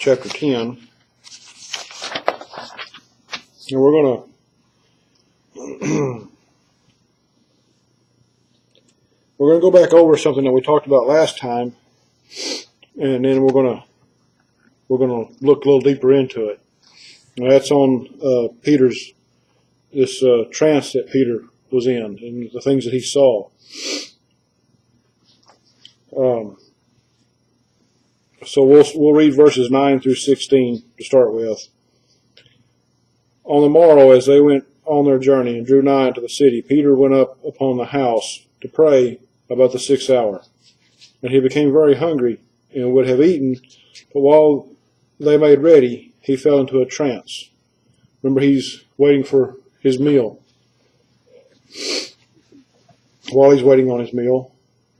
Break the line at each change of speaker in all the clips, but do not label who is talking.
chapter 10. And we're going to go back over something that we talked about last time, and then we're going to look a little deeper into it. And that's on Peter's trance that Peter was in and the things that he saw. So we'll read verses 9 through 16 to start with. On the morrow, as they went on their journey and drew nigh to the city, Peter went up upon the house to pray about the 6th hour. And he became very hungry and would have eaten, but while they made ready, he fell into a trance. Remember, he's waiting for his meal. While he's waiting on his meal,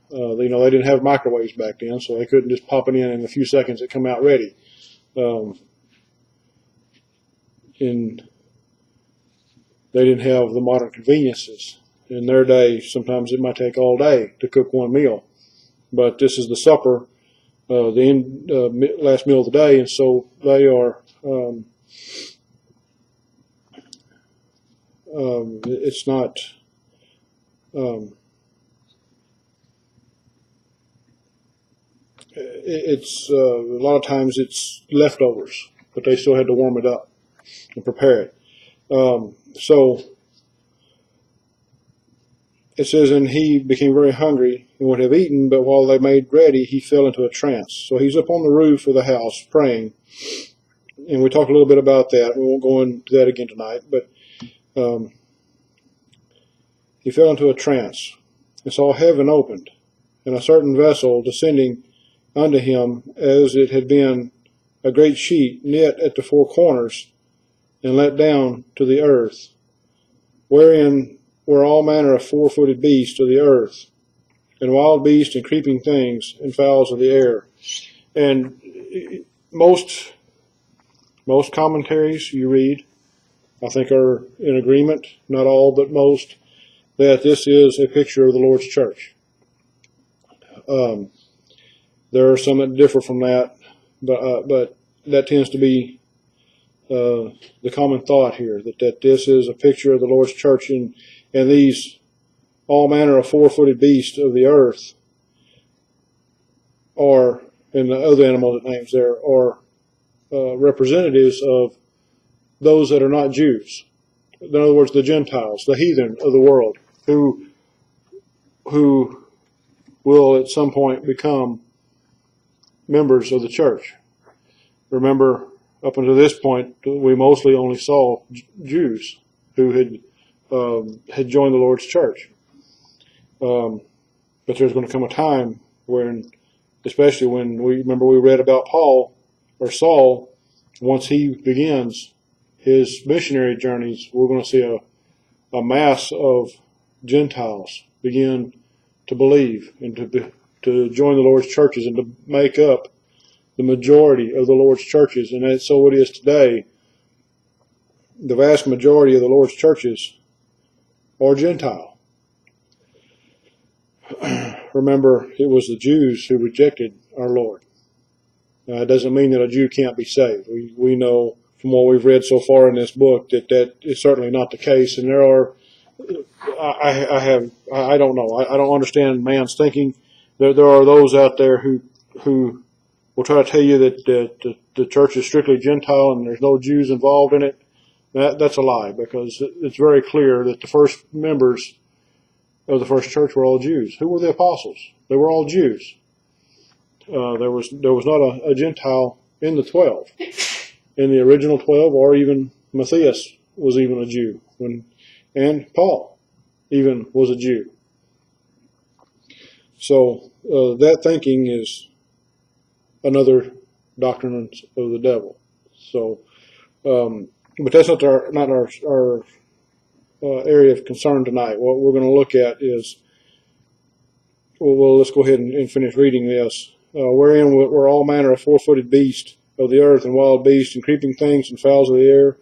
they didn't have microwaves back then, so they couldn't just pop it in a few seconds and come out ready. And they didn't have the modern conveniences. In their day, sometimes it might take all day to cook one meal. But this is the supper, the last meal of the day, and so they are. It's not. It's a lot of times it's leftovers, but they still had to warm it up and prepare it. So it says, and he became very hungry and would have eaten, but while they made ready, he fell into a trance. So he's up on the roof of the house praying, and we talked a little bit about that. We won't go into that again tonight, but he fell into a trance and saw heaven opened, and a certain vessel descending unto him, as it had been a great sheet knit at the four corners, and let down to the earth, wherein were all manner of four-footed beasts of the earth, and wild beasts and creeping things, and fowls of the air. And most commentaries you read, I think, are in agreement, not all, but most, that this is a picture of the Lord's church. There are some that differ from that, but that tends to be the common thought here, that this is a picture of the Lord's church, and these all manner of four-footed beasts of the earth, and the other animals it names there, are representatives of those that are not Jews. In other words, the Gentiles, the heathen of the world, who will at some point become members of the church. Remember, up until this point, we mostly only saw Jews who had joined the Lord's church. But there's going to come a time when, especially when we read about Saul, once he begins his missionary journeys, we're going to see a mass of Gentiles begin to believe and to join the Lord's churches and to make up the majority of the Lord's churches. And so it is today. The vast majority of the Lord's churches are Gentile. Remember, it was the Jews who rejected our Lord. Now, it doesn't mean that a Jew can't be saved. We know from what we've read so far in this book that is certainly not the case. And there are, I don't know. I don't understand man's thinking. There are those out there who will try to tell you that the church is strictly Gentile and there's no Jews involved in it. That's a lie, because it's very clear that the first members of the first church were all Jews. Who were the apostles? They were all Jews. There was not a Gentile in the 12, in the original 12, or even Matthias was even a Jew, and Paul even was a Jew. So that thinking is another doctrine of the devil. So, but that's not our area of concern tonight. What we're going to look at is, well, let's go ahead and finish reading this. Wherein were all manner of four-footed beasts of the earth, and wild beasts, and creeping things, and fowls of the air.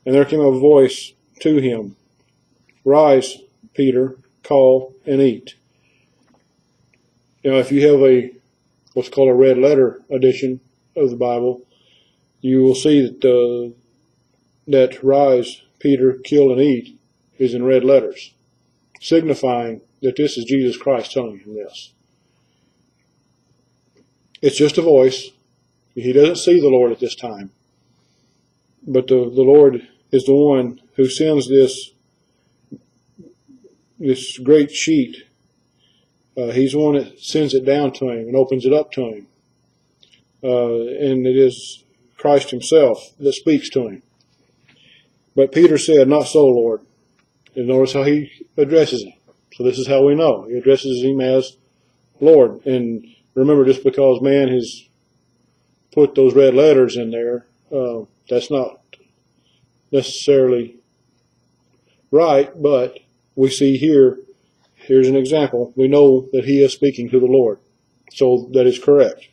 And there came a voice to him, Rise, Peter, call and eat. If you have what's called a red letter edition of the Bible, you will see that that rise, Peter, kill, and eat is in red letters, signifying that this is Jesus Christ telling him this. It's just a voice. He doesn't see the Lord at this time. But the Lord is the one who sends this great sheet. He's the one that sends it down to him and opens it up to him. And it is Christ himself that speaks to him. But Peter said, "Not so, Lord." And notice how he addresses him. So this is how we know. He addresses him as Lord. And remember, just because man has put those red letters in there, that's not necessarily right, but we see here's an example. We know that he is speaking to the Lord. So that is correct.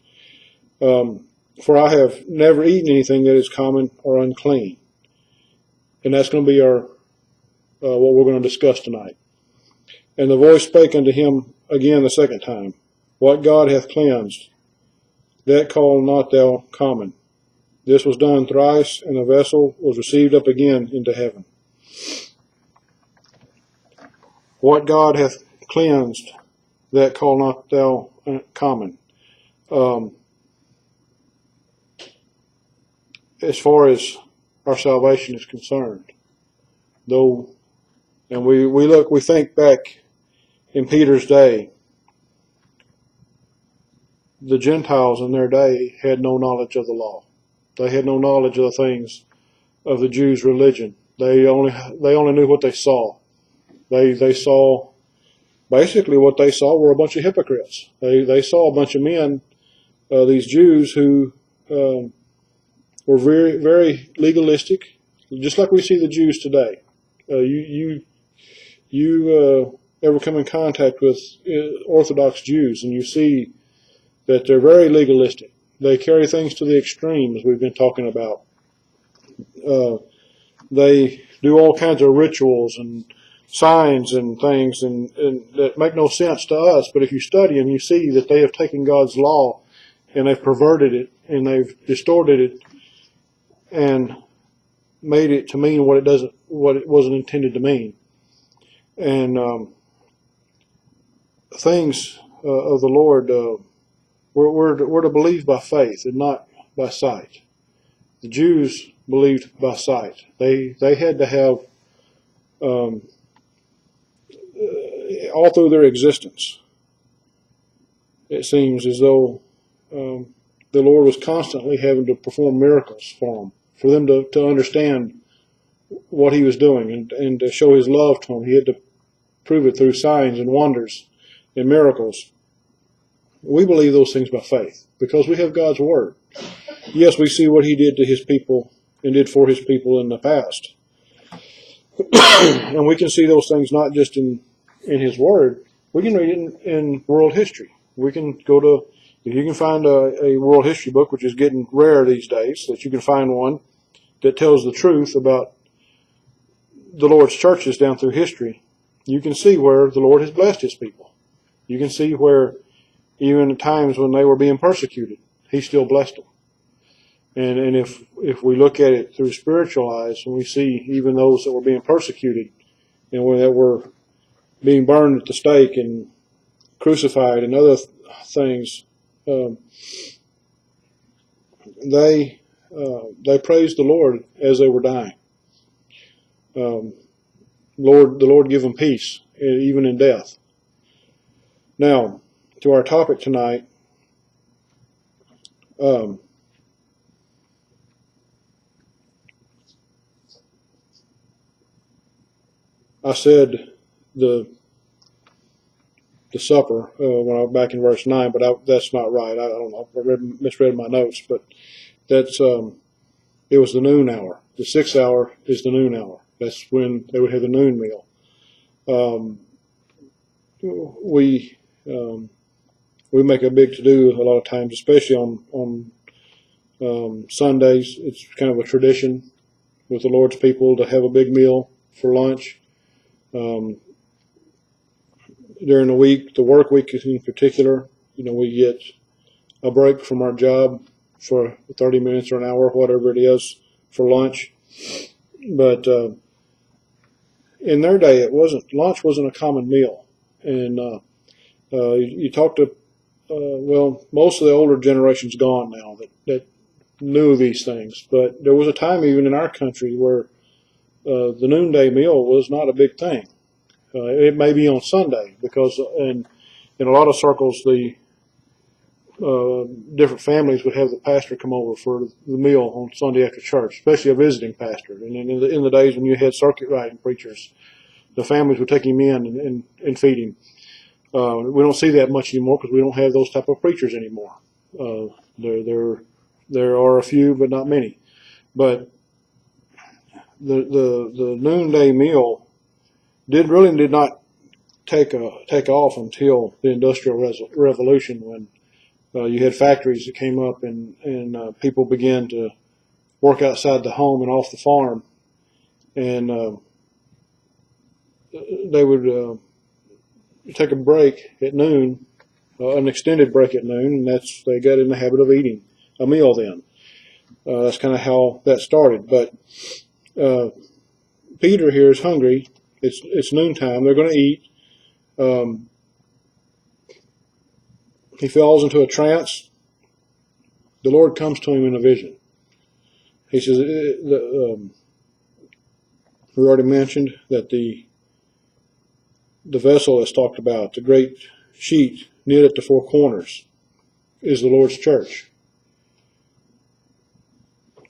For I have never eaten anything that is common or unclean. And that's going to be our what we're going to discuss tonight. And the voice spake unto him again the second time, What God hath cleansed, that call not thou common. This was done thrice, and the vessel was received up again into heaven. What God hath cleansed, that call not thou common. As far as our salvation is concerned, though, and we think back in Peter's day, the Gentiles in their day had no knowledge of the law. They had no knowledge of the things of the Jews' religion. They only knew what they saw. They saw, basically what they saw were a bunch of hypocrites. They saw a bunch of men, these Jews who were very, very legalistic, just like we see the Jews today. You ever come in contact with Orthodox Jews, and you see that they're very legalistic. They carry things to the extreme, as we've been talking about. They do all kinds of rituals and signs and things and that make no sense to us, but if you study them, you see that they have taken God's law and they've perverted it and they've distorted it and made it to mean what it wasn't intended to mean. And things of the Lord, we're to believe by faith and not by sight. The Jews believed by sight. They had to have all through their existence, it seems as though the Lord was constantly having to perform miracles for them to understand what he was doing and to show his love to them. He had to prove it through signs and wonders and miracles. We believe those things by faith because we have God's word. Yes, we see what he did to his people and did for his people in the past. And we can see those things not just in his word. We can read it in world history. We can go to, if you can find a world history book, which is getting rare these days, that you can find one that tells the truth about the Lord's churches down through history, you can see where the Lord has blessed his people. You can see where even at times when they were being persecuted, he still blessed them. And if we look at it through spiritual eyes, and we see even those that were being persecuted and that were being burned at the stake and crucified and other things, they praised the Lord as they were dying. The Lord give them peace, even in death. Now, to our topic tonight, I said the supper when I was back in verse 9, but that's not right. I don't know. I misread my notes, but that's it was the noon hour. The 6th hour is the noon hour. That's when they would have the noon meal. We make a big to-do a lot of times, especially on Sundays. It's kind of a tradition with the Lord's people to have a big meal for lunch. During the week, the work week in particular, we get a break from our job for 30 minutes or an hour, whatever it is, for lunch. But in their day, lunch wasn't a common meal. And you talk to, most of the older generation's gone now that knew these things. But there was a time even in our country where the noonday meal was not a big thing. It may be on Sunday because in a lot of circles the different families would have the pastor come over for the meal on Sunday after church, especially a visiting pastor. And in the days when you had circuit riding preachers, the families would take him in and feed him. We don't see that much anymore because we don't have those type of preachers anymore. There are a few, but not many. But the noonday meal did not take off until the Industrial Revolution, when you had factories that came up and people began to work outside the home and off the farm, and they would take a break at noon, an extended break at noon, and they got in the habit of eating a meal then. That's kind of how that started. But Peter here is hungry. It's noontime. They're going to eat. He falls into a trance. The Lord comes to him in a vision. He says, we already mentioned that the vessel that's talked about, the great sheet knit at the four corners, is the Lord's church.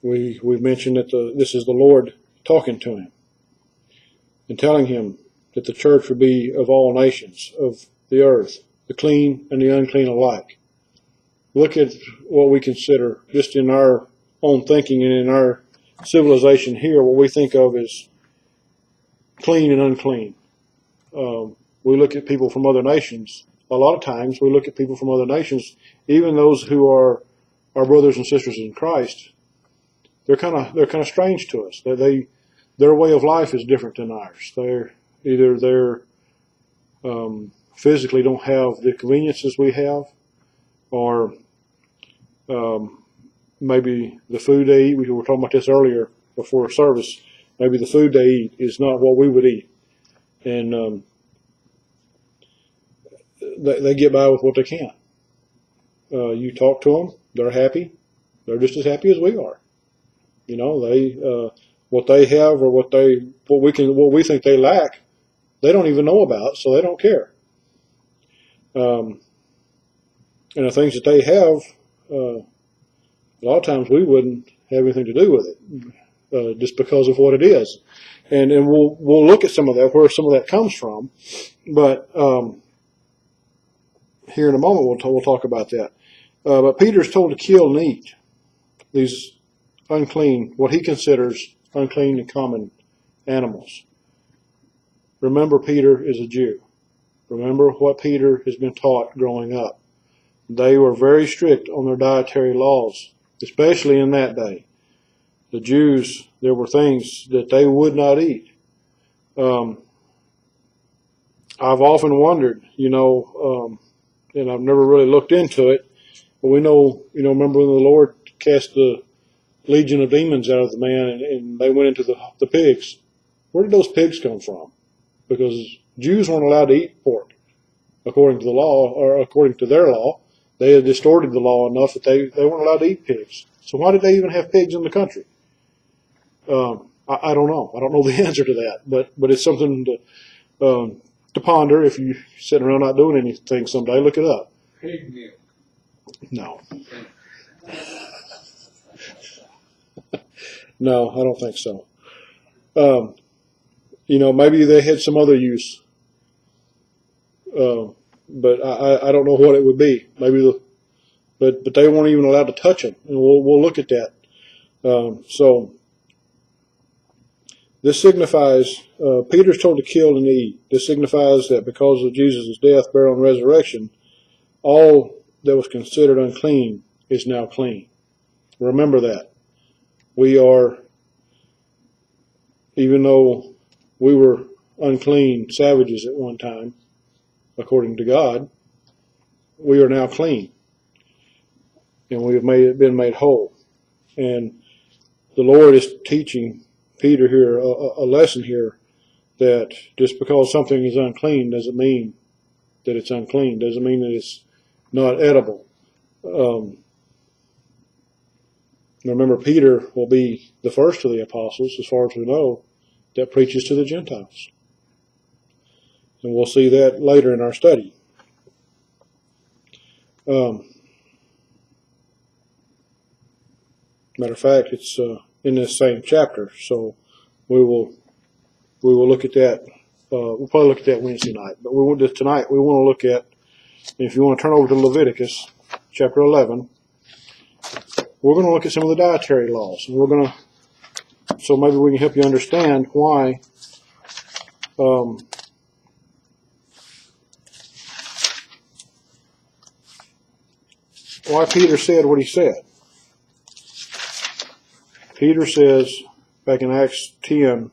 We've mentioned that this is the Lord talking to him and telling him that the church would be of all nations of the earth, the clean and the unclean alike. Look at what we consider, just in our own thinking and in our civilization here, what we think of as clean and unclean. We look at people from other nations. A lot of times we look at people from other nations, even those who are our brothers and sisters in Christ. They're kind of strange to us. Their way of life is different than ours. They're physically don't have the conveniences we have, or maybe the food they eat. We were talking about this earlier before service. Maybe the food they eat is not what we would eat, and they get by with what they can. You talk to them, they're happy. They're just as happy as we are. You know, what they have or what we think they lack, they don't even know about, so they don't care. And the things that they have, a lot of times we wouldn't have anything to do with it, just because of what it is. And we'll look at some of that, where some of that comes from. But here in a moment we'll talk about that. But Peter's told to kill and eat these unclean, what he considers unclean and common animals. Remember, Peter is a Jew. Remember what Peter has been taught growing up. They were very strict on their dietary laws, especially in that day. The Jews, there were things that they would not eat. I've often wondered, and I've never really looked into it, but we know, remember when the Lord cast the legion of demons out of the man and they went into the pigs. Where did those pigs come from? Because Jews weren't allowed to eat pork according to the law, or according to their law. They had distorted the law enough that they weren't allowed to eat pigs. So why did they even have pigs in the country? I don't know. I don't know the answer to that, but it's something to ponder. If you're sitting around not doing anything someday, look it up.
Pig milk.
No. No, I don't think so. Maybe they had some other use, but I don't know what it would be. But they weren't even allowed to touch them, and we'll look at that. So this signifies Peter's told to kill and eat. This signifies that because of Jesus' death, burial, and resurrection, all that was considered unclean is now clean. Remember that. We are, even though we were unclean savages at one time, according to God, we are now clean. and we have been made whole. And the Lord is teaching Peter here a lesson here, that just because something is unclean doesn't mean that it's unclean, doesn't mean that it's not edible. Remember, Peter will be the first of the apostles, as far as we know, that preaches to the Gentiles. And we'll see that later in our study. Matter of fact, it's in this same chapter, so we will look at that. We'll probably look at that Wednesday night, but tonight we want to look at, if you want to turn over to Leviticus chapter 11, we're going to look at some of the dietary laws. And so maybe we can help you understand why Peter said what he said. Peter says, back in Acts 10,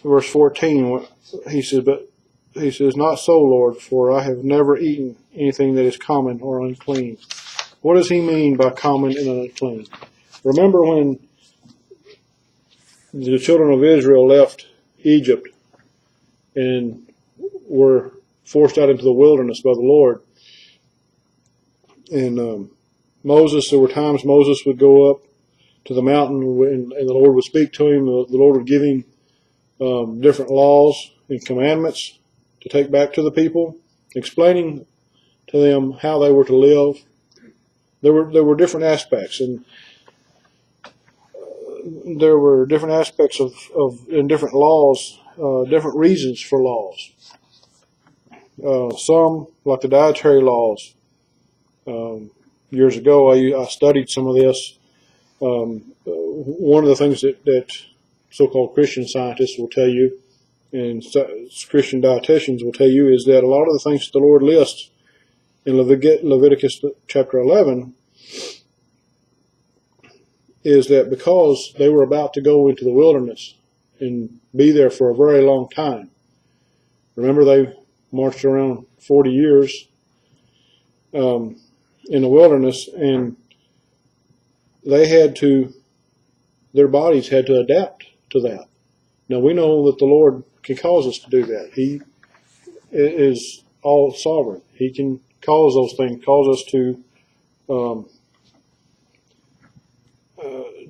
verse 14, he says, "Not so, Lord, for I have never eaten anything that is common or unclean." What does he mean by common and unclean? Remember when the children of Israel left Egypt and were forced out into the wilderness by the Lord, and there were times Moses would go up to the mountain and the Lord would speak to him. The Lord would give him different laws and commandments to take back to the people, explaining to them how they were to live. There were different aspects, and there were different aspects in different laws, different reasons for laws. Some, like the dietary laws, years ago I studied some of this. One of the things that so-called Christian scientists will tell you, and Christian dietitians will tell you, is that a lot of the things the Lord lists in Leviticus chapter 11 is that because they were about to go into the wilderness and be there for a very long time. Remember, they marched around 40 years in the wilderness, and their bodies had to adapt to that. Now, we know that the Lord can cause us to do that. He is all sovereign. He can cause those things, cause us to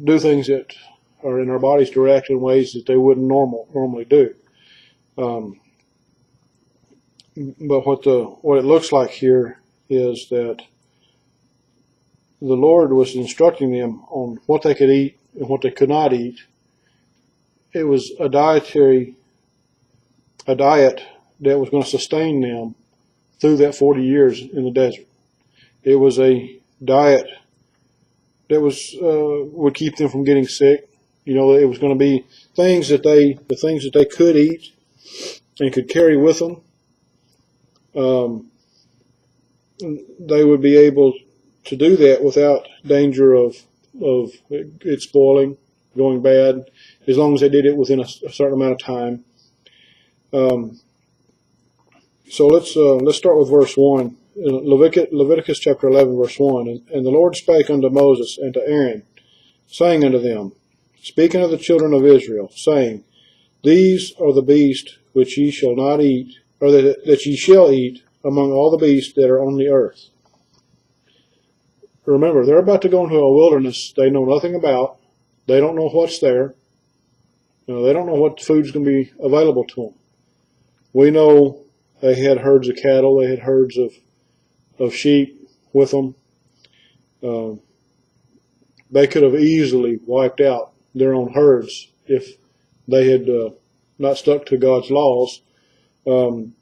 do things that are in our bodies to react in ways that they wouldn't normally do. But what it looks like here is that the Lord was instructing them on what they could eat and what they could not eat. It was a diet that was going to sustain them through that 40 years in the desert. It was a diet that would keep them from getting sick. You know, it was going to be the things that they could eat and could carry with them. They would be able to do that without danger of it spoiling, going bad, as long as they did it within a certain amount of time. So let's start with verse 1. Leviticus chapter 11, verse 1. And the Lord spake unto Moses and to Aaron, saying unto them, speaking of the children of Israel, saying, These are the beasts which ye shall not eat, or that ye shall eat among all the beasts that are on the earth. Remember, they're about to go into a wilderness they know nothing about. They don't know what's there. They don't know what food's going to be available to them. We know they had herds of cattle. They had herds of sheep with them. They could have easily wiped out their own herds if they had not stuck to God's laws. One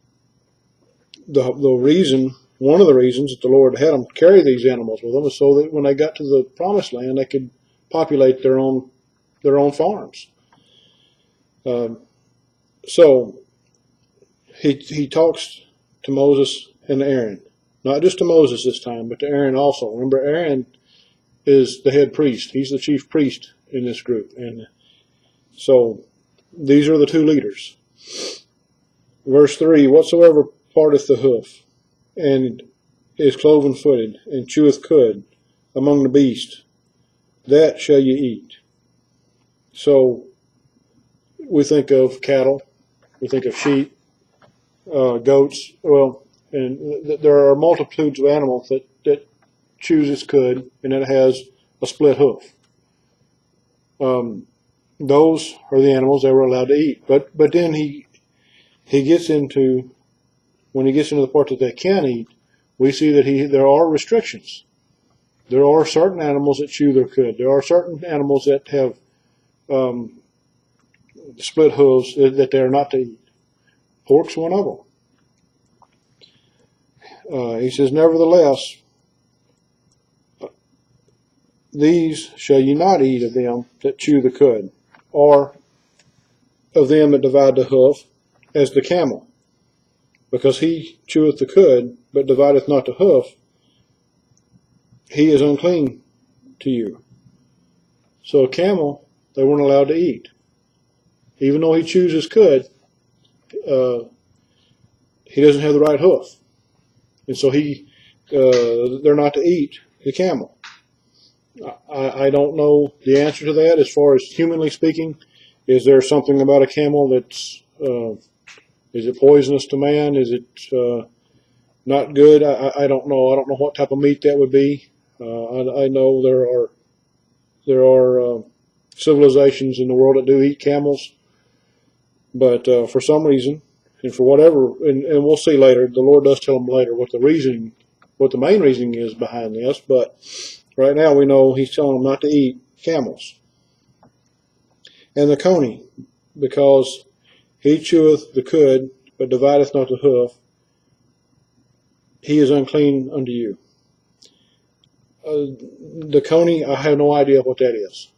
of the reasons that the Lord had them carry these animals with them is so that when they got to the promised land, they could populate their own farms. So he talks to Moses and Aaron, not just to Moses this time, but to Aaron also. Remember, Aaron is the head priest. He's the chief priest in this group, and so these are the two leaders. Verse 3: Whatsoever parteth the hoof, and is cloven-footed, and cheweth cud among the beasts, that shall ye eat. So we think of cattle, we think of sheep, goats. Well, and there are multitudes of animals that chews its cud, and it has a split hoof. Those are the animals they were allowed to eat. But then he gets into, when he gets into the part that they can eat, we see that there are restrictions. There are certain animals that chew their cud. There are certain animals that have split hooves that they are not to eat. Pork's one of them. He says, nevertheless, these shall ye not eat of them that chew the cud, or of them that divide the hoof, as the camel, because he cheweth the cud, but divideth not the hoof, he is unclean to you. So a camel, they weren't allowed to eat. Even though he chews his cud, he doesn't have the right hoof. And so they're not to eat the camel. I don't know the answer to that as far as humanly speaking. Is there something about a camel that's, is it poisonous to man? Is it not good? I don't know. I don't know what type of meat that would be. I know there are civilizations in the world that do eat camels, but for some reason, and for whatever, and we'll see later, the Lord does tell them later what the main reasoning is behind this, but right now we know He's telling them not to eat camels. And the coney, because he cheweth the cud, but divideth not the hoof, he is unclean unto you. The coney, I have no idea what that is.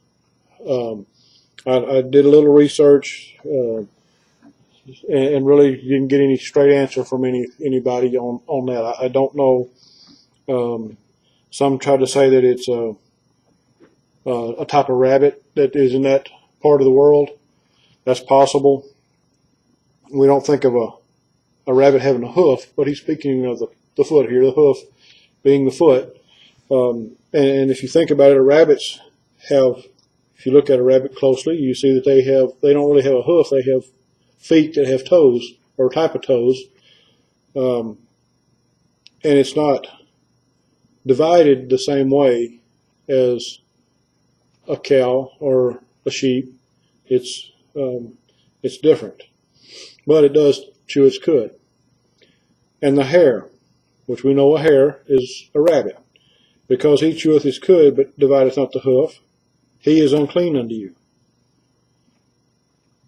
I did a little research and really didn't get any straight answer from anybody on that. I don't know. Some tried to say that it's a type of rabbit that is in that part of the world. That's possible. We don't think of a rabbit having a hoof, but he's speaking of the foot here, the hoof being the foot. And if you think about it, rabbits have, if you look at a rabbit closely, you see that they don't really have a hoof. They have feet that have toes, or a type of toes. And it's not divided the same way as a cow or a sheep. It's different. But it does chew its cud. And the hare, which we know a hare is a rabbit, because he cheweth his cud, but divideth not the hoof, he is unclean unto you.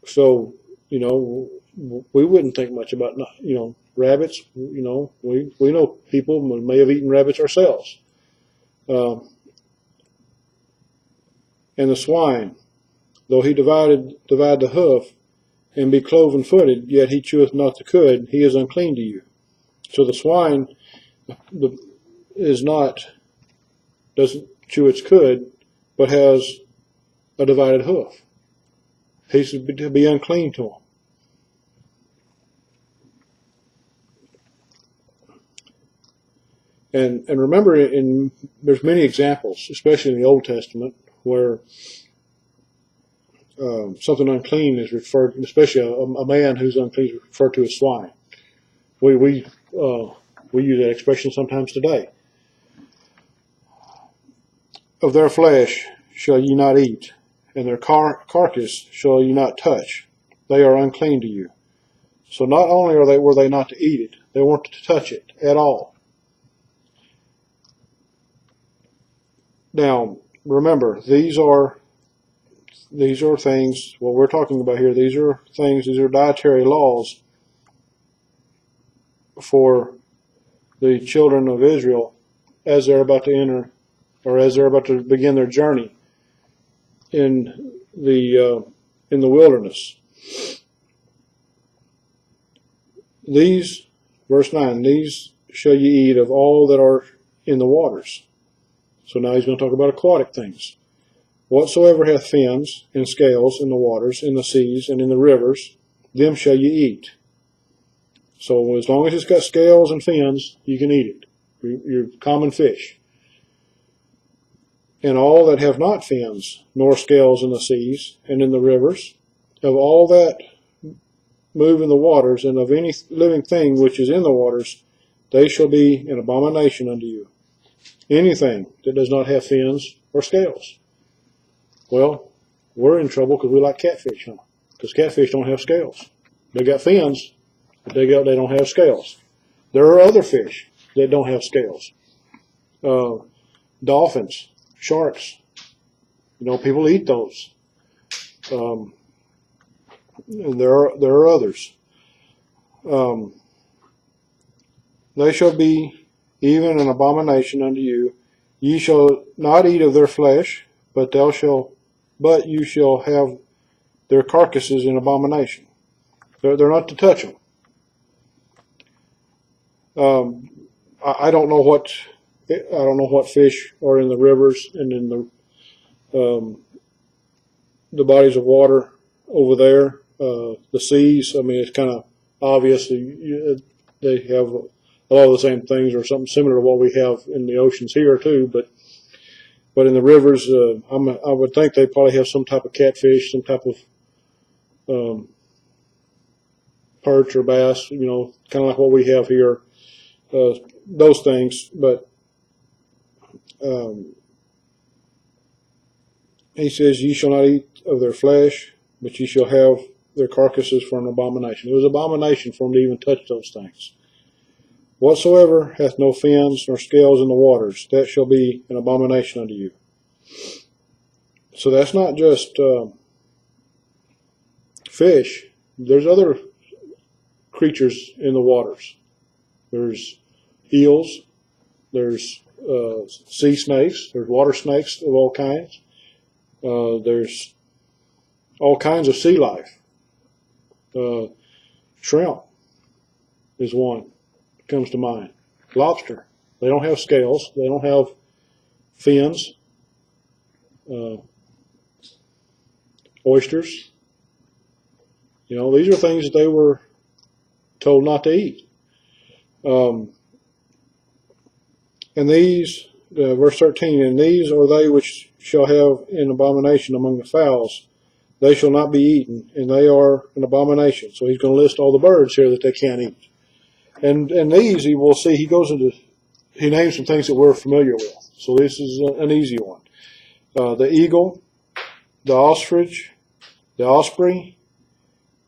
So, we wouldn't think much about, rabbits. We know people may have eaten rabbits ourselves. And the swine, though he divide the hoof, and be cloven-footed, yet he cheweth not the cud, he is unclean to you. So the swine doesn't chew its cud, but has a divided hoof. He's to be unclean to him. And remember, there's many examples, especially in the Old Testament, where something unclean is referred, especially a man who's unclean is referred to as swine. We use that expression sometimes today. Of their flesh shall ye not eat, and their carcass shall ye not touch. They are unclean to you. So not only were they not to eat it, they weren't to touch it at all. Now, remember, these are things, what we're talking about here, these are dietary laws for the children of Israel as they're about to enter, or as they're about to begin their journey in the wilderness. These, verse 9, these shall ye eat of all that are in the waters. So now he's going to talk about aquatic things. Whatsoever hath fins and scales in the waters, in the seas, and in the rivers, them shall ye eat. So as long as it's got scales and fins, you can eat it. your common fish. And all that have not fins nor scales in the seas and in the rivers, of all that move in the waters, and of any living thing which is in the waters, they shall be an abomination unto you. Anything that does not have fins or scales. Well, we're in trouble because we like catfish, huh? Because catfish don't have scales. They got fins, but they don't have scales. There are other fish that don't have scales. Dolphins, sharks. People eat those. And there are others. They shall be even an abomination unto you. Ye shall not eat of their flesh, but you shall have their carcasses in abomination. They're not to touch them. I don't know what fish are in the rivers and in the bodies of water over there. The seas, it's kind of obvious. They have a lot of the same things or something similar to what we have in the oceans here too. But in the rivers, I would think they probably have some type of catfish, some type of perch or bass, kind of like what we have here. Those things, but he says, ye shall not eat of their flesh, but ye shall have their carcasses for an abomination. It was an abomination for them to even touch those things. Whatsoever hath no fins nor scales in the waters, that shall be an abomination unto you. So that's not just fish. There's other creatures in the waters. There's eels. There's sea snakes. There's water snakes of all kinds. There's all kinds of sea life. Shrimp is one that comes to mind. Lobster. They don't have scales. They don't have fins. Oysters. These are things that they were told not to eat. And these, verse 13, and these are they which shall have an abomination among the fowls. They shall not be eaten, and they are an abomination. So he's going to list all the birds here that they can't eat. And these, he will see, he names some things that we're familiar with. So this is an easy one. The eagle, the ostrich, the osprey,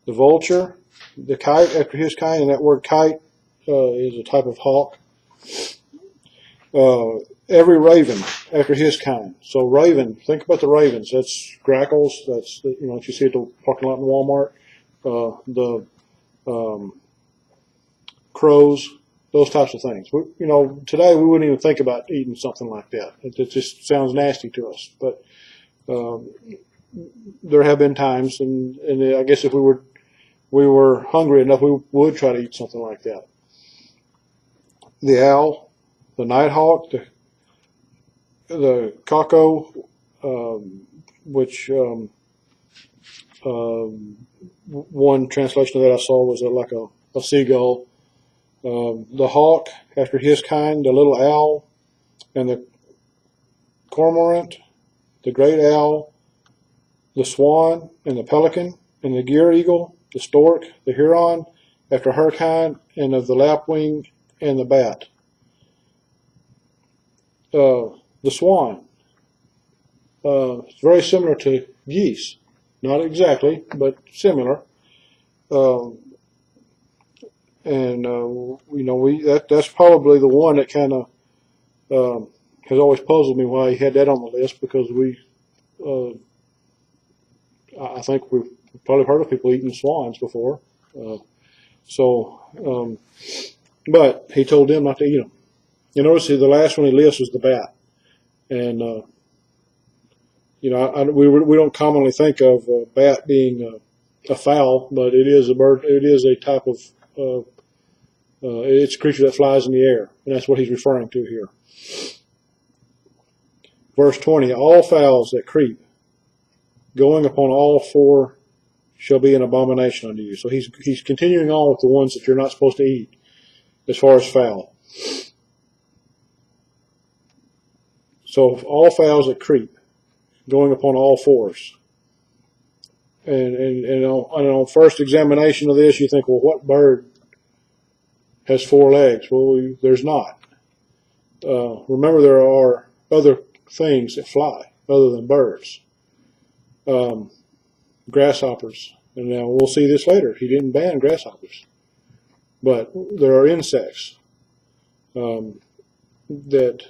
the vulture, the kite after his kind, and that word kite is a type of hawk. Every raven after his kind. So raven, think about the ravens. That's grackles. That's what you see at the parking lot in Walmart. The crows, those types of things. Today we wouldn't even think about eating something like that. It just sounds nasty to us. But there have been times, and I guess if we were hungry enough, we would try to eat something like that. The owl, the nighthawk, the caco, which one translation of that I saw was like a seagull. The hawk, after his kind, the little owl, and the cormorant, the great owl, the swan, and the pelican, and the gyre eagle, the stork, the heron, after her kind, and of the lapwing and the bat. The swan, it's very similar to geese. Not exactly, but similar. That's probably the one that kind of has always puzzled me why he had that on the list, because I think we've probably heard of people eating swans before. But he told them not to eat them. You notice the last one he lists was the bat, and we don't commonly think of a bat being a fowl, but it is a bird. It is a type of it's a creature that flies in the air, and that's what he's referring to here. Verse 20: all fowls that creep, going upon all four, shall be an abomination unto you. So he's continuing on with the ones that you're not supposed to eat as far as fowl. So all fowls that creep, going upon all fours. And on first examination of this, you think, well, what bird has 4 legs? Well, there's not. Remember, there are other things that fly other than birds. Grasshoppers. And now we'll see this later. He didn't ban grasshoppers. But there are insects that,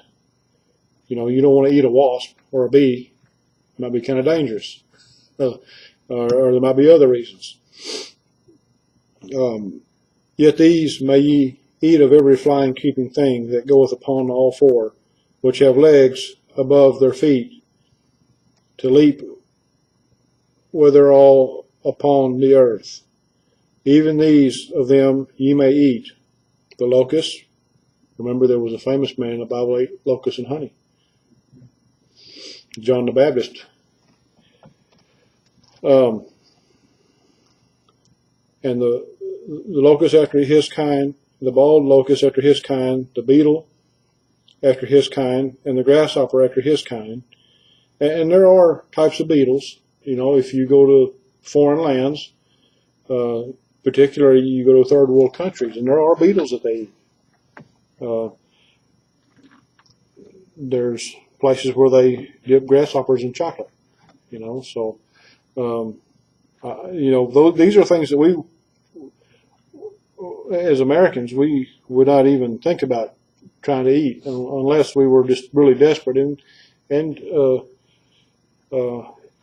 you don't want to eat a wasp or a bee. It might be kind of dangerous. Or there might be other reasons. Yet these may ye eat of every flying creeping thing that goeth upon all 4, which have legs above their feet, to leap withal upon the earth. Even these of them ye may eat. The locust. Remember, there was a famous man in the Bible ate locusts and honey. John the Baptist. And the locust after his kind, the bald locust after his kind, the beetle after his kind, and the grasshopper after his kind. And there are types of beetles. If you go to foreign lands, particularly you go to third world countries, and there are beetles that they eat. There's places where they dip grasshoppers in chocolate. So these are things that we, as Americans, we would not even think about trying to eat unless we were just really desperate. And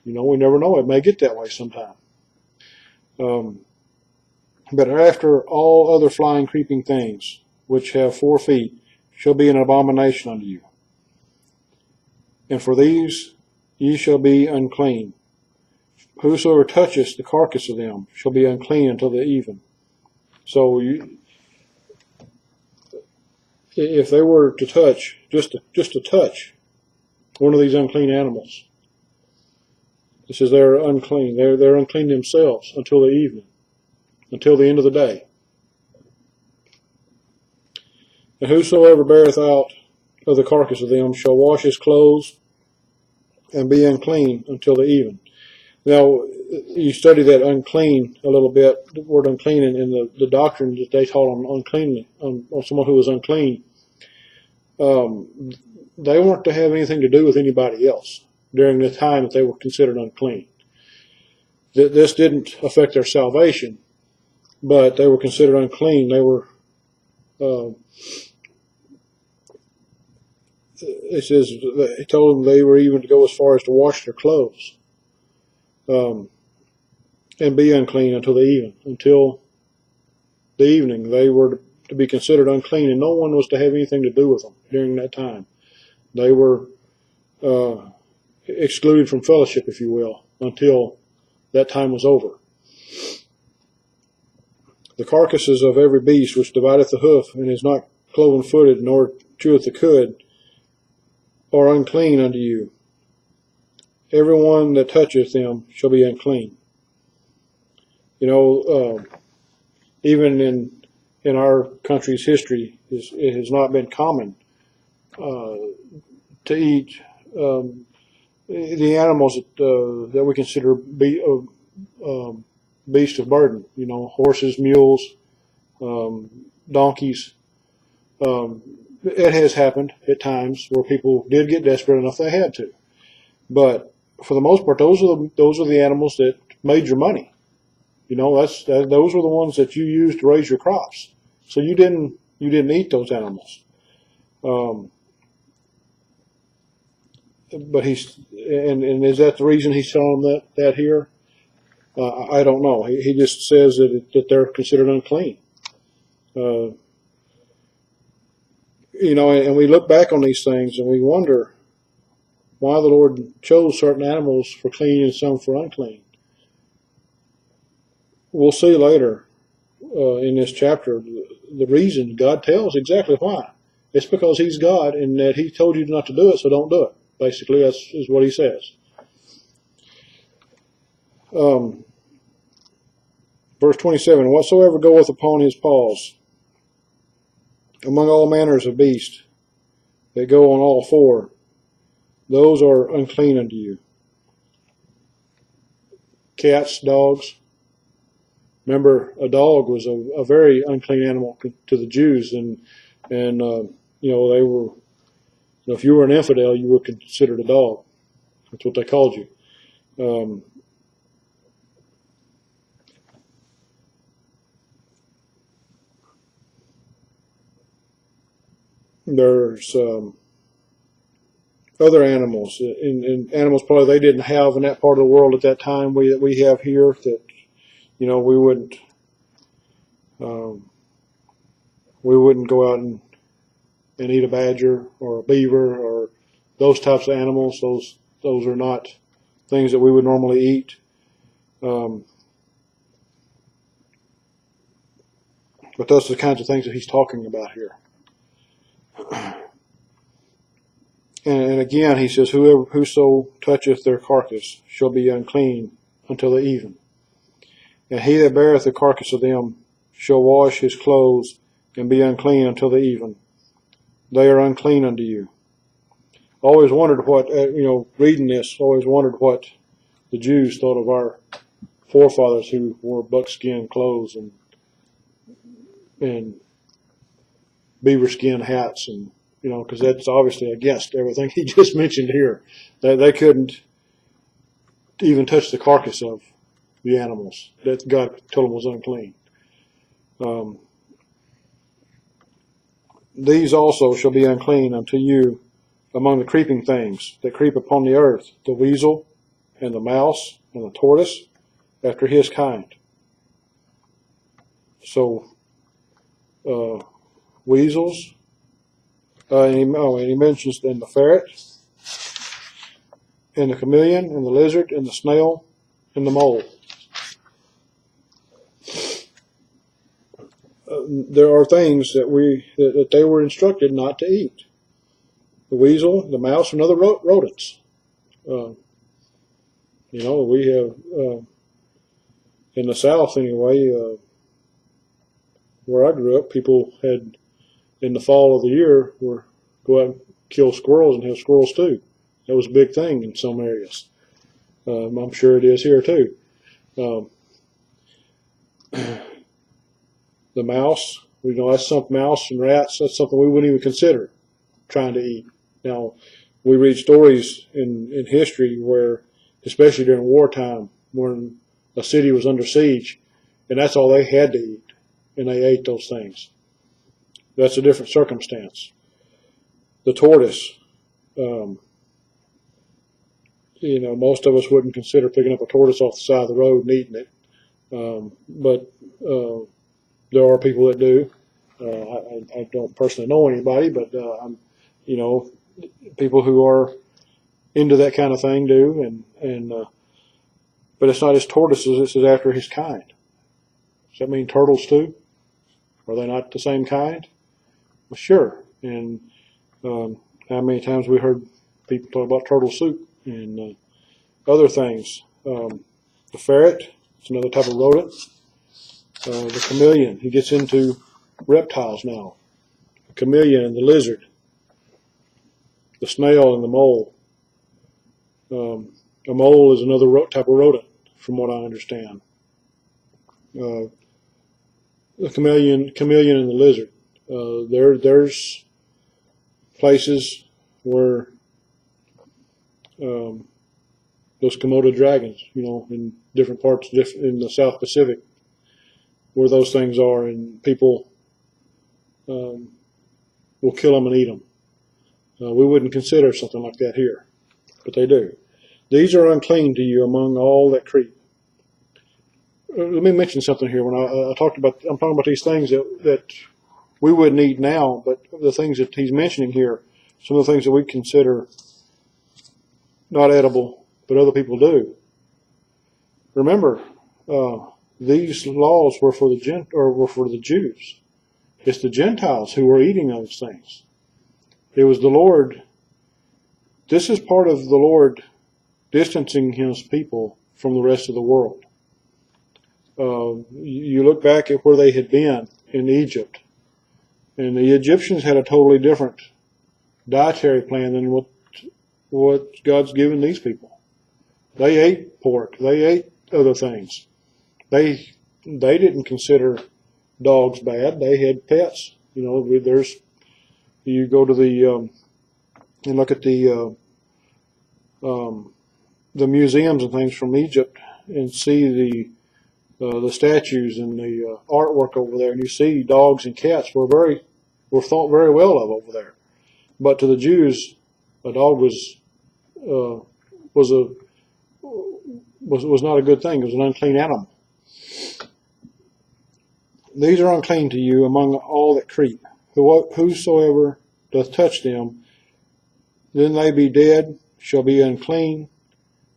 we never know. It may get that way sometime. But after all other flying, creeping things, which have 4 feet, shall be an abomination unto you. And for these ye shall be unclean. Whosoever toucheth the carcass of them shall be unclean until the even. So if they were to touch, just to touch one of these unclean animals, it says they're unclean. They're unclean themselves until the evening, until the end of the day. And whosoever beareth out of the carcass of them shall wash his clothes and be unclean until the even. Now, you study that unclean a little bit, the word unclean, and the doctrine that they taught on uncleanly, on someone who was unclean. They weren't to have anything to do with anybody else during the time that they were considered unclean. This didn't affect their salvation, but they were considered unclean. They were, it says, he told them they were even to go as far as to wash their clothes. And be unclean until the even. Until the evening, they were to be considered unclean, and no one was to have anything to do with them during that time. They were excluded from fellowship, if you will, until that time was over. The carcasses of every beast which divideth the hoof, and is not cloven-footed, nor cheweth the cud, are unclean unto you. Every one that toucheth them shall be unclean. Even in our country's history, it has not been common to eat the animals that we consider beasts of burden. Horses, mules, donkeys. It has happened at times where people did get desperate enough they had to, but for the most part, those are the animals that made your money. Those were the ones that you used to raise your crops. So you didn't eat those animals. But and is that the reason he's telling them that here? I don't know. He just says that they're considered unclean. And we look back on these things and we wonder why the Lord chose certain animals for clean and some for unclean. We'll see later in this chapter the reason. God tells exactly why. It's because He's God and that He told you not to do it, so don't do it. Basically, that's is what He says. Verse 27, whatsoever goeth upon his paws, among all manners of beasts that go on all 4, those are unclean unto you. Cats, dogs. Remember, a dog was a very unclean animal to the Jews, and they were, if you were an infidel, you were considered a dog. That's what they called you. There's other animals, and animals probably they didn't have in that part of the world at that time that we have here, that we wouldn't go out and eat a badger or a beaver or those types of animals. Those are not things that we would normally eat. But those are the kinds of things that he's talking about here. And again, he says, whoso toucheth their carcass shall be unclean until the even. And he that beareth the carcass of them shall wash his clothes and be unclean until the even. They are unclean unto you. Always wondered what, reading this, always wondered what the Jews thought of our forefathers who wore buckskin clothes and beaver skin hats, and because that's obviously against everything he just mentioned here. They couldn't even touch the carcass of the animals that God told them was unclean. These also shall be unclean unto you among the creeping things that creep upon the earth, the weasel and the mouse and the tortoise after his kind. So, weasels, and he mentions then the ferret, and the chameleon, and the lizard, and the snail, and the mole. There are things that they were instructed not to eat. The weasel, the mouse, and other rodents. We have, in the South anyway, where I grew up, people had, in the fall of the year, go out and kill squirrels and have squirrel stew. That was a big thing in some areas. I'm sure it is here too. The mouse, that's something, mouse and rats, that's something we wouldn't even consider trying to eat. Now, we read stories in history where, especially during wartime, when a city was under siege, and that's all they had to eat, and they ate those things. That's a different circumstance. The tortoise, most of us wouldn't consider picking up a tortoise off the side of the road and eating it, but there are people that do. I don't personally know anybody, but people who are into that kind of thing do, but it's not his tortoises; it's after his kind. Does that mean turtles too? Are they not the same kind? Well, sure. And how many times we heard people talk about turtle soup and other things. The ferret, it's another type of rodent. The chameleon, he gets into reptiles now. The chameleon and the lizard. The snail and the mole. A mole is another type of rodent, from what I understand. The chameleon and the lizard. There's places where those Komodo dragons, in different parts in the South Pacific, where those things are, and people will kill them and eat them. We wouldn't consider something like that here, but they do. These are unclean to you among all that creep. Let me mention something here. When I'm talking about these things that we wouldn't eat now, but the things that he's mentioning here, some of the things that we consider not edible, but other people do. Remember, these laws were for the Jews. It's the Gentiles who were eating those things. It was the Lord. This is part of the Lord distancing his people from the rest of the world. You look back at where they had been in Egypt, and the Egyptians had a totally different dietary plan than what what God's given these people. They ate pork. They ate other things. They didn't consider dogs bad. They had pets. You know, you go to and look at the museums and things from Egypt and see the statues and the artwork over there, and you see dogs and cats were thought very well of over there. But to the Jews, a dog was not a good thing. It was an unclean animal. These are unclean to you among all that creep. Whosoever doth touch them, then they be dead, shall be unclean.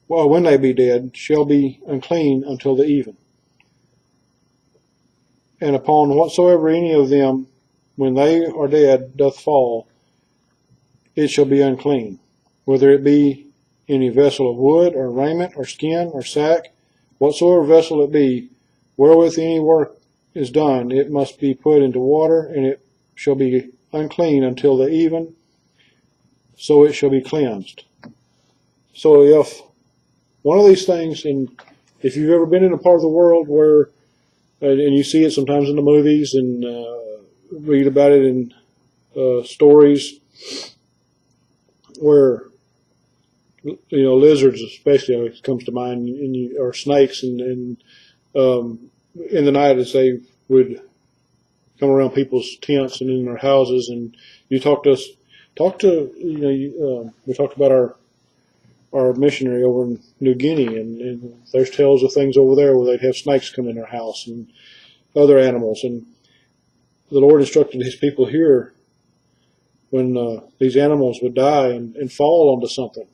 Well, when they be dead, shall be unclean until the even. And upon whatsoever any of them, when they are dead, doth fall, it shall be unclean, whether it be any vessel of wood, or raiment, or skin, or sack, whatsoever vessel it be, wherewith any work is done, it must be put into water, and it shall be unclean until the even, so it shall be cleansed. So if one of these things, and if you've ever been in a part of the world where, and you see it sometimes in the movies and read about it in stories, where lizards especially comes to mind, or snakes, and in the night as they would come around people's tents and in their houses, and you we talked about our missionary over in New Guinea, and there's tales of things over there where they'd have snakes come in their house and other animals, and the Lord instructed His people here when these animals would die and fall onto something,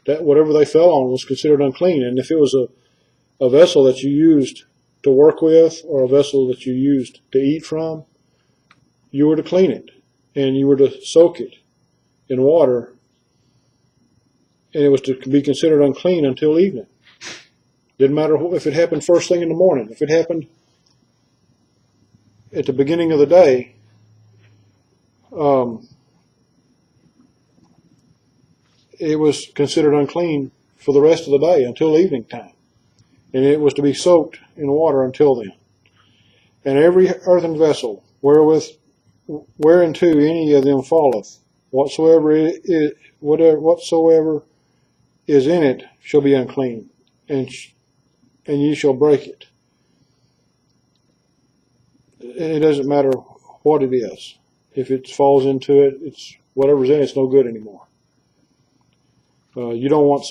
that whatever they fell on was considered unclean. And if it was a vessel that you used to work with, or a vessel that you used to eat from, you were to clean it, and you were to soak it in water, and it was to be considered unclean until evening. Didn't matter if it happened first thing in the morning. If it happened at the beginning of the day, it was considered unclean for the rest of the day until evening time. And it was to be soaked in water until then. And every earthen vessel whereinto any of them falleth, whatsoever is in it shall be unclean, and ye shall break it. And it doesn't matter what it is. If it falls into it, it's whatever's in it's no good anymore. You don't want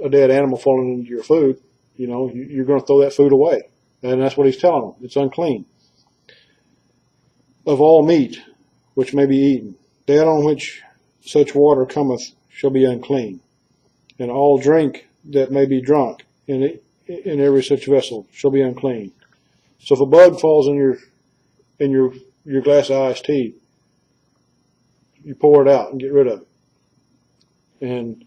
a dead animal falling into your food. You're going to throw that food away. And that's what He's telling them. It's unclean. Of all meat which may be eaten, that on which such water cometh shall be unclean. And all drink that may be drunk in every such vessel shall be unclean. So if a bug falls in your glass of iced tea, you pour it out and get rid of it. And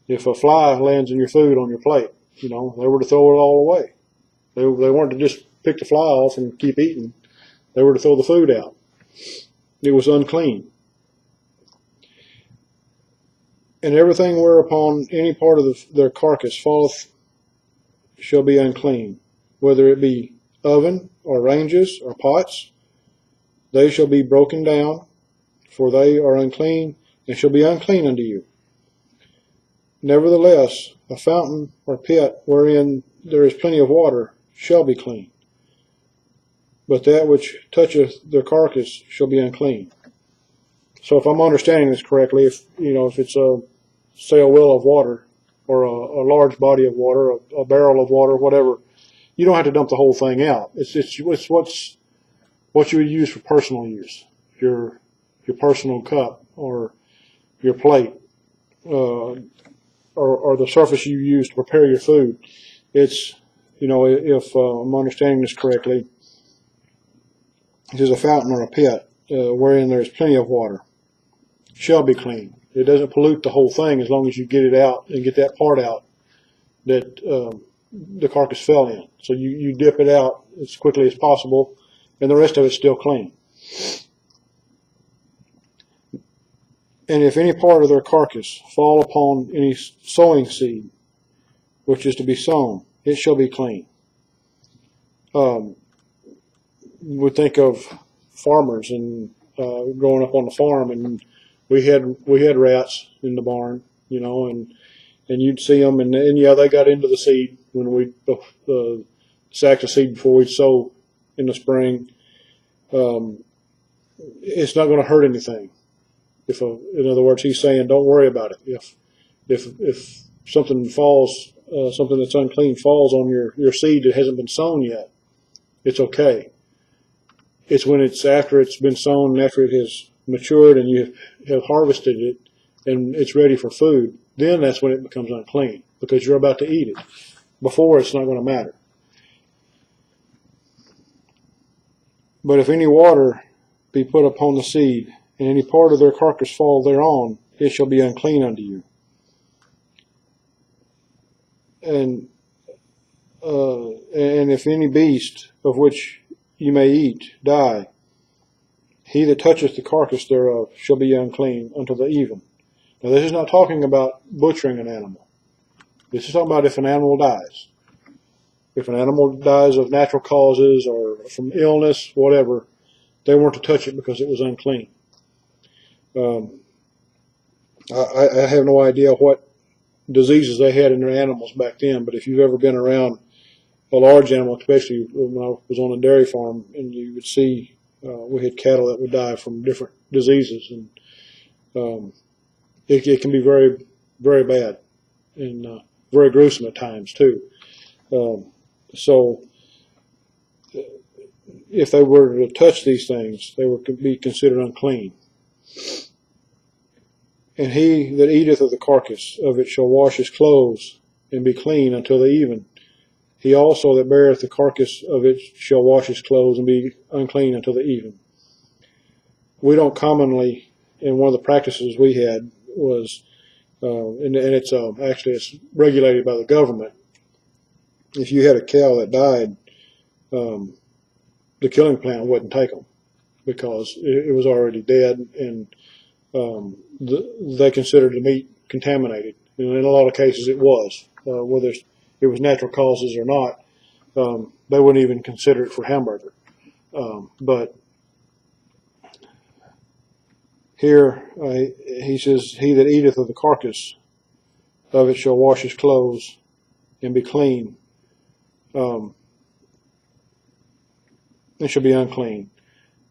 if a fly lands in your food on your plate, they were to throw it all away. They weren't to just pick the fly off and keep eating. They were to throw the food out. It was unclean. And everything whereupon any part of their carcass falleth shall be unclean, whether it be oven, or ranges, or pots. They shall be broken down, for they are unclean, and shall be unclean unto you. Nevertheless, a fountain or pit wherein there is plenty of water shall be clean. But that which toucheth their carcass shall be unclean. So if I'm understanding this correctly, if it's a well of water, or a large body of water, a barrel of water, whatever, you don't have to dump the whole thing out. It's what you would use for personal use, your personal cup, or your plate, or the surface you use to prepare your food. It's, if I'm understanding this correctly, it is a fountain or a pit wherein there is plenty of water shall be clean. It doesn't pollute the whole thing as long as you get it out and get that part out that the carcass fell in. So you dip it out as quickly as possible, and the rest of it's still clean. And if any part of their carcass fall upon any sowing seed, which is to be sown, it shall be clean. We think of farmers and growing up on the farm, and we had rats in the barn, and you'd see them, and yeah, they got into the seed when we sacks of seed before we'd sow in the spring. It's not going to hurt anything. In other words, he's saying, don't worry about it. If something falls, something that's unclean falls on your seed that hasn't been sown yet, it's okay. It's when it's after it's been sown, after it has matured, and you have harvested it, and it's ready for food, then that's when it becomes unclean, because you're about to eat it. Before, it's not going to matter. But if any water be put upon the seed, and any part of their carcass fall thereon, it shall be unclean unto you. And if any beast of which you may eat die, he that toucheth the carcass thereof shall be unclean unto the even. Now, this is not talking about butchering an animal. This is talking about if an animal dies. If an animal dies of natural causes or from illness, whatever, they weren't to touch it because it was unclean. I have no idea what diseases they had in their animals back then, but if you've ever been around a large animal, especially when I was on a dairy farm, and you would see we had cattle that would die from different diseases, and it can be very, very bad and very gruesome at times too. So if they were to touch these things, they would be considered unclean. And he that eateth of the carcass of it shall wash his clothes and be clean until the even. He also that beareth the carcass of it shall wash his clothes and be unclean until the even. We don't commonly, and one of the practices we had was, and it's actually it's regulated by the government. If you had a cow that died, the killing plant wouldn't take them because it was already dead, and they considered the meat contaminated. And in a lot of cases it was, whether it was natural causes or not. They wouldn't even consider it for hamburger. But here he says, he that eateth of the carcass of it shall wash his clothes and be clean, and shall be unclean.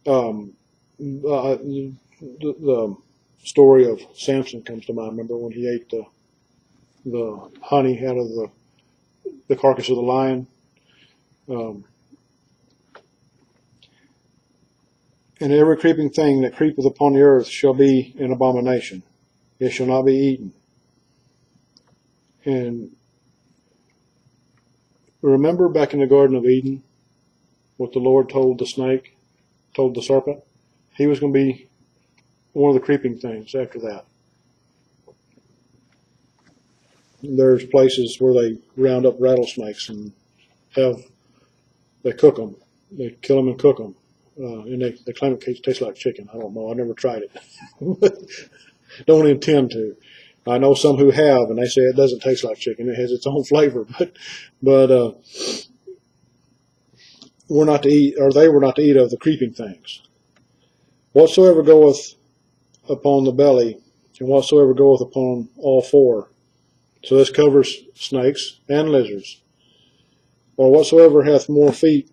The story of Samson comes to mind. Remember when he ate the honey out of the carcass of the lion? And every creeping thing that creepeth upon the earth shall be an abomination. It shall not be eaten. And remember back in the Garden of Eden, what the Lord told the snake, told the serpent? He was going to be one of the creeping things after that. There's places where they round up rattlesnakes and they cook them. They kill them and cook them. And they claim it tastes like chicken. I don't know. I never tried it. Don't intend to. I know some who have, and they say it doesn't taste like chicken. It has its own flavor. But we're not to eat, or they were not to eat of the creeping things. Whatsoever goeth upon the belly, and whatsoever goeth upon all four. So this covers snakes and lizards. Or whatsoever hath more feet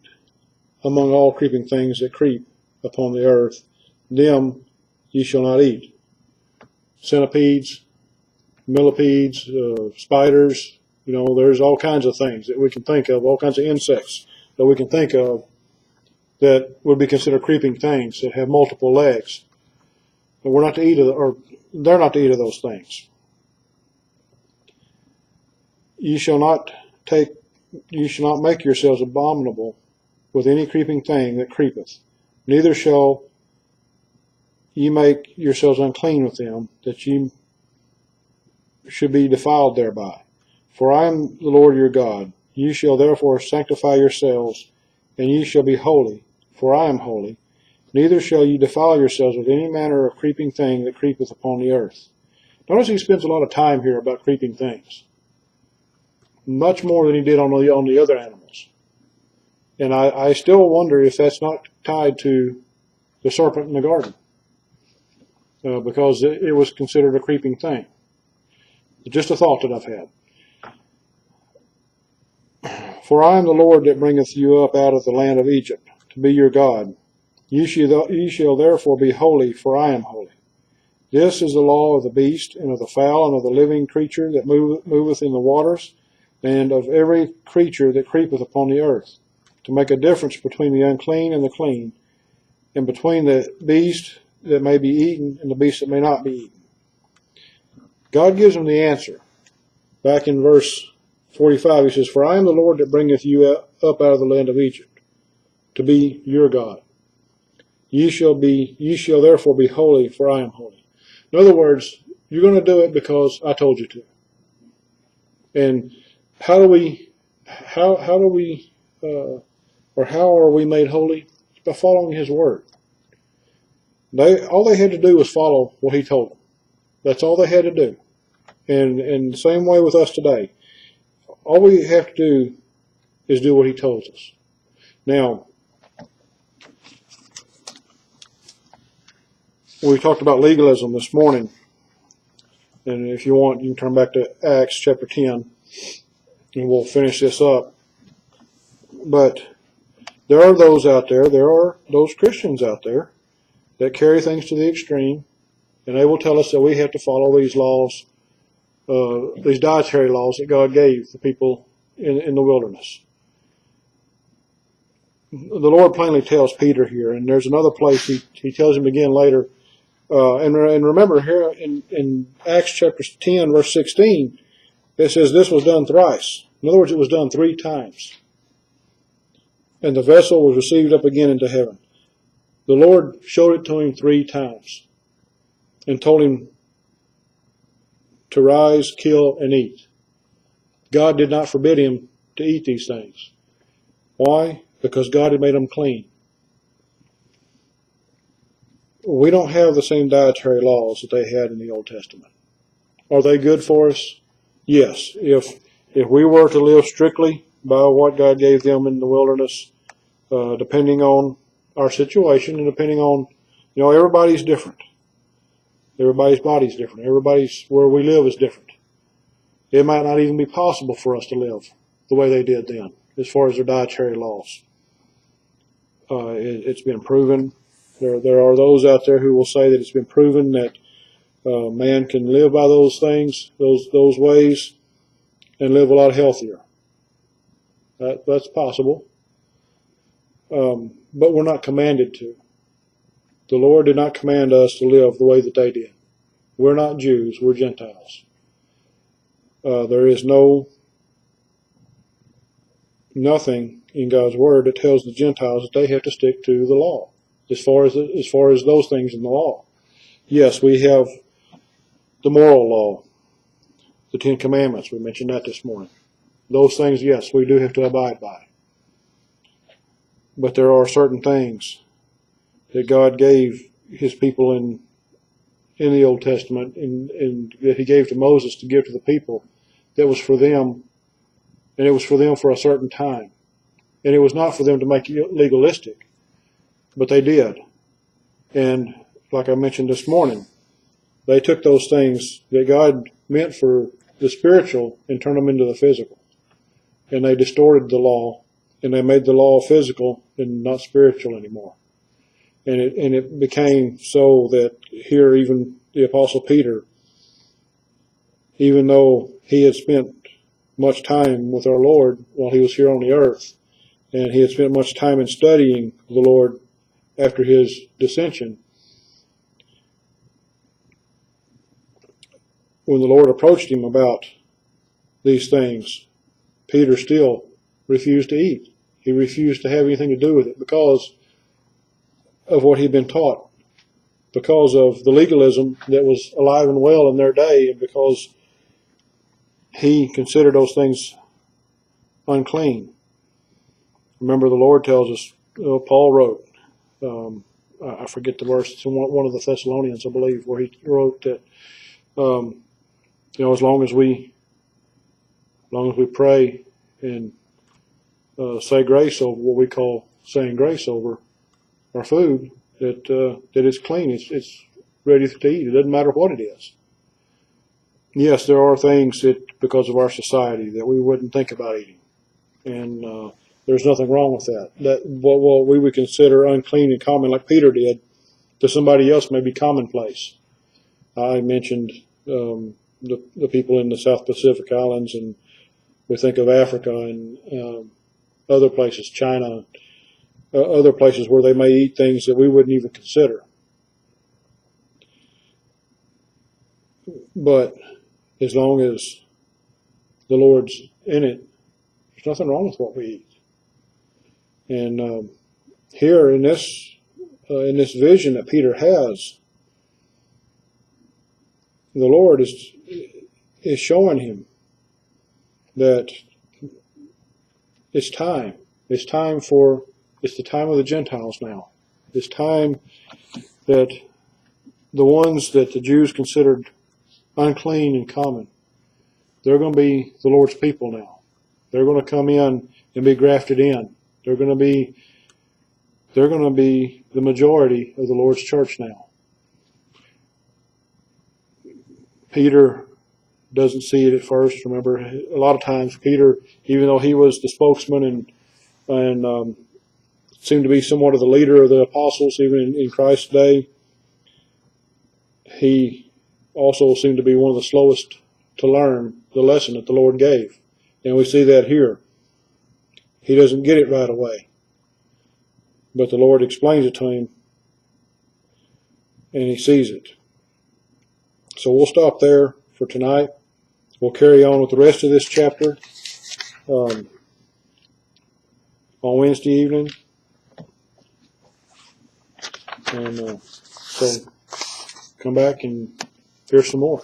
among all creeping things that creep upon the earth, them ye shall not eat. Centipedes, millipedes, spiders, there's all kinds of things that we can think of, all kinds of insects that we can think of that would be considered creeping things that have multiple legs. But we're not to eat or they're not to eat of those things. Ye shall not make yourselves abominable with any creeping thing that creepeth, neither shall ye make yourselves unclean with them, that ye should be defiled thereby. For I am the Lord your God. Ye shall therefore sanctify yourselves, and ye shall be holy, for I am holy. Neither shall you defile yourselves with any manner of creeping thing that creepeth upon the earth. Notice he spends a lot of time here about creeping things. Much more than he did on the other animals. And I still wonder if that's not tied to the serpent in the garden. Because it was considered a creeping thing. Just a thought that I've had. For I am the Lord that bringeth you up out of the land of Egypt, to be your God. Ye shall therefore be holy, for I am holy. This is the law of the beast, and of the fowl, and of the living creature that moveth in the waters, and of every creature that creepeth upon the earth, to make a difference between the unclean and the clean, and between the beast that may be eaten and the beast that may not be eaten. God gives them the answer. Back in verse 45, he says, For I am the Lord that bringeth you up out of the land of Egypt, to be your God. Ye shall therefore be holy, for I am holy. In other words, you're going to do it because I told you to. And how are we made holy? It's by following his word. All they had to do was follow what he told them. That's all they had to do. And the same way with us today. All we have to do is do what he tells us. Now, we talked about legalism this morning. And if you want, you can turn back to Acts chapter 10, and we'll finish this up. But there are those Christians out there that carry things to the extreme, and they will tell us that we have to follow these laws, these dietary laws that God gave the people in the wilderness. The Lord plainly tells Peter here, and there's another place he tells him again later. And remember here in Acts chapter 10, verse 16, it says this was done thrice. In other words, it was done 3 times. And the vessel was received up again into heaven. The Lord showed it to him 3 times and told him to rise, kill, and eat. God did not forbid him to eat these things. Why? Because God had made them clean. We don't have the same dietary laws that they had in the Old Testament. Are they good for us? Yes. If we were to live strictly by what God gave them in the wilderness, depending on our situation and depending on, everybody's different. Everybody's body's different. Everybody's where we live is different. It might not even be possible for us to live the way they did then, as far as their dietary laws. It's been proven. There are those out there who will say that it's been proven that man can live by those things, those ways, and live a lot healthier. That's possible. But we're not commanded to. The Lord did not command us to live the way that they did. We're not Jews, we're Gentiles. There is nothing in God's Word that tells the Gentiles that they have to stick to the law, as far as those things in the law. Yes, we have the moral law, the 10 Commandments. We mentioned that this morning. Those things, yes, we do have to abide by. But there are certain things that God gave his people in the Old Testament and that he gave to Moses to give to the people that was for them, and it was for them for a certain time. And it was not for them to make it legalistic, but they did. And like I mentioned this morning, they took those things that God meant for the spiritual and turned them into the physical. And they distorted the law, and they made the law physical and not spiritual anymore. And it became so that here even the Apostle Peter, even though he had spent much time with our Lord while he was here on the earth, and he had spent much time in studying the Lord after his dissension, when the Lord approached him about these things, Peter still refused to eat. He refused to have anything to do with it because of what he'd been taught, because of the legalism that was alive and well in their day, and because he considered those things unclean. Remember, the Lord tells us, Paul wrote, I forget the verse. It's in one of the Thessalonians, I believe, where he wrote that, as long as we pray and say grace over what we call saying grace over our food, that it's clean, it's ready to eat. It doesn't matter what it is. Yes, there are things that, because of our society, that we wouldn't think about eating, and there's nothing wrong with that. That what we would consider unclean and common, like Peter did, to somebody else may be commonplace. I mentioned the people in the South Pacific Islands, and we think of Africa and other places, China, other places where they may eat things that we wouldn't even consider. But as long as the Lord's in it, there's nothing wrong with what we eat. And here in this vision that Peter has, the Lord is showing him that it's time. It's the time of the Gentiles now. It's time that the ones that the Jews considered unclean and common, they're going to be the Lord's people now. They're going to come in and be grafted in. They're going to be the majority of the Lord's church now. Peter doesn't see it at first. Remember, a lot of times Peter, even though he was the spokesman and seemed to be somewhat of the leader of the apostles, even in Christ's day, he also seemed to be one of the slowest to learn the lesson that the Lord gave. And we see that here. He doesn't get it right away, but the Lord explains it to him, and he sees it. So we'll stop there for tonight. We'll carry on with the rest of this chapter on Wednesday evening. And so come back and hear some more.